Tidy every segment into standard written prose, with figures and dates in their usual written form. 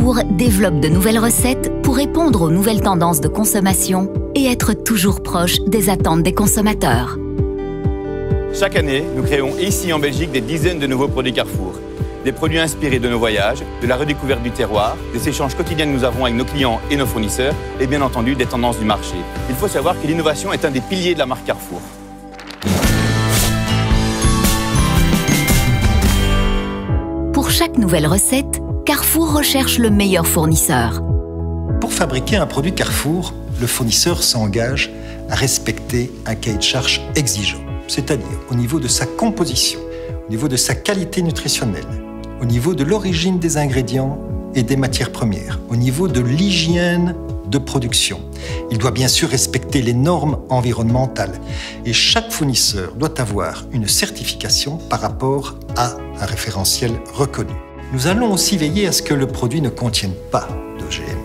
Carrefour développe de nouvelles recettes pour répondre aux nouvelles tendances de consommation et être toujours proche des attentes des consommateurs. Chaque année, nous créons ici en Belgique des dizaines de nouveaux produits Carrefour. Des produits inspirés de nos voyages, de la redécouverte du terroir, des échanges quotidiens que nous avons avec nos clients et nos fournisseurs, et bien entendu des tendances du marché. Il faut savoir que l'innovation est un des piliers de la marque Carrefour. Pour chaque nouvelle recette, Carrefour recherche le meilleur fournisseur. Pour fabriquer un produit Carrefour, le fournisseur s'engage à respecter un cahier de charges exigeant, c'est-à-dire au niveau de sa composition, au niveau de sa qualité nutritionnelle, au niveau de l'origine des ingrédients et des matières premières, au niveau de l'hygiène de production. Il doit bien sûr respecter les normes environnementales et chaque fournisseur doit avoir une certification par rapport à un référentiel reconnu. Nous allons aussi veiller à ce que le produit ne contienne pas d'OGM.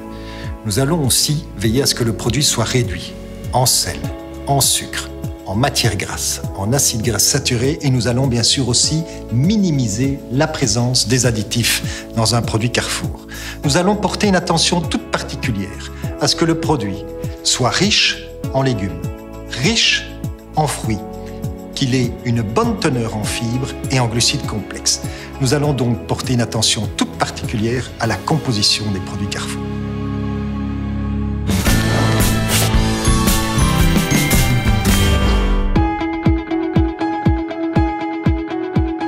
Nous allons aussi veiller à ce que le produit soit réduit en sel, en sucre, en matière grasse, en acides gras saturés et nous allons bien sûr aussi minimiser la présence des additifs dans un produit Carrefour. Nous allons porter une attention toute particulière à ce que le produit soit riche en légumes, riche en fruits, qu'il ait une bonne teneur en fibres et en glucides complexes. Nous allons donc porter une attention toute particulière à la composition des produits Carrefour.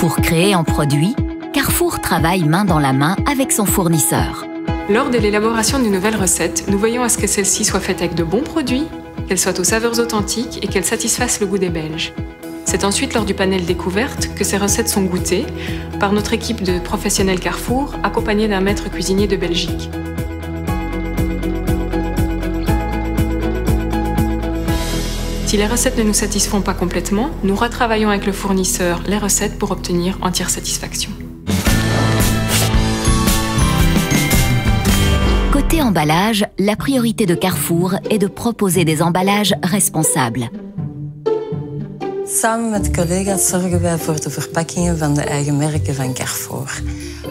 Pour créer un produit, Carrefour travaille main dans la main avec son fournisseur. Lors de l'élaboration d'une nouvelle recette, nous veillons à ce que celle-ci soit faite avec de bons produits, qu'elle soit aux saveurs authentiques et qu'elle satisfasse le goût des Belges. C'est ensuite lors du panel découverte que ces recettes sont goûtées par notre équipe de professionnels Carrefour, accompagnée d'un maître cuisinier de Belgique. Si les recettes ne nous satisfont pas complètement, nous retravaillons avec le fournisseur les recettes pour obtenir entière satisfaction. Côté emballage, la priorité de Carrefour est de proposer des emballages responsables. Samen met collega's zorgen wij voor de verpakkingen van de eigen merken van Carrefour.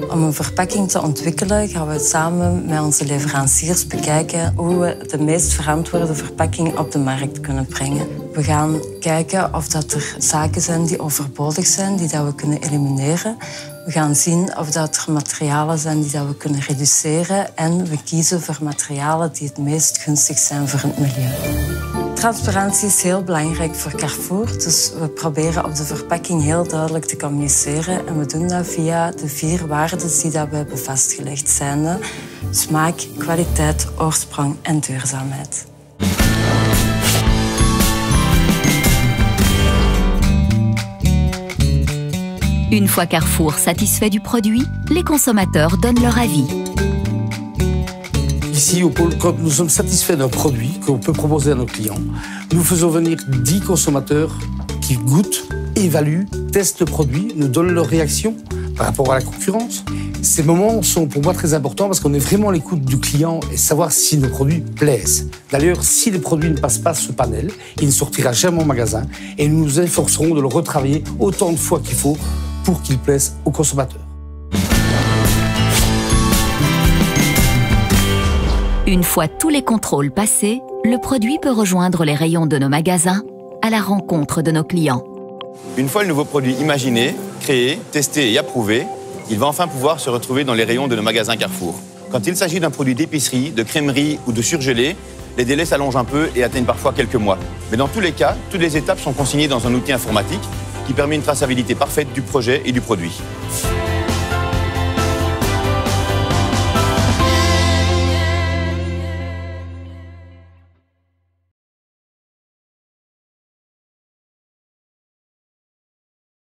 Om een verpakking te ontwikkelen gaan we samen met onze leveranciers bekijken hoe we de meest verantwoorde verpakking op de markt kunnen brengen. We gaan kijken of dat er zaken zijn die overbodig zijn, die dat we kunnen elimineren. We gaan zien of dat er materialen zijn die dat we kunnen reduceren en we kiezen voor materialen die het meest gunstig zijn voor het milieu. Transparantie is heel belangrijk voor Carrefour, dus we proberen op de verpakking heel duidelijk te communiceren en we doen dat via de 4 waarden die dat we hebben vastgelegd zijn: smaak, kwaliteit, oorsprong en duurzaamheid. Une fois Carrefour satisfait du produit, les consommateurs donnent leur avis. Ici, au pôle, quand nous sommes satisfaits d'un produit qu'on peut proposer à nos clients, nous faisons venir 10 consommateurs qui goûtent, évaluent, testent le produit, nous donnent leur réaction par rapport à la concurrence. Ces moments sont pour moi très importants parce qu'on est vraiment à l'écoute du client et savoir si nos produits plaisent. D'ailleurs, si les produits ne passent pas ce panel, il ne sortira jamais au magasin et nous nous efforcerons de le retravailler autant de fois qu'il faut pour qu'il plaise aux consommateurs. Une fois tous les contrôles passés, le produit peut rejoindre les rayons de nos magasins à la rencontre de nos clients. Une fois le nouveau produit imaginé, créé, testé et approuvé, il va enfin pouvoir se retrouver dans les rayons de nos magasins Carrefour. Quand il s'agit d'un produit d'épicerie, de crèmerie ou de surgelé, les délais s'allongent un peu et atteignent parfois quelques mois. Mais dans tous les cas, toutes les étapes sont consignées dans un outil informatique qui permet une traçabilité parfaite du projet et du produit.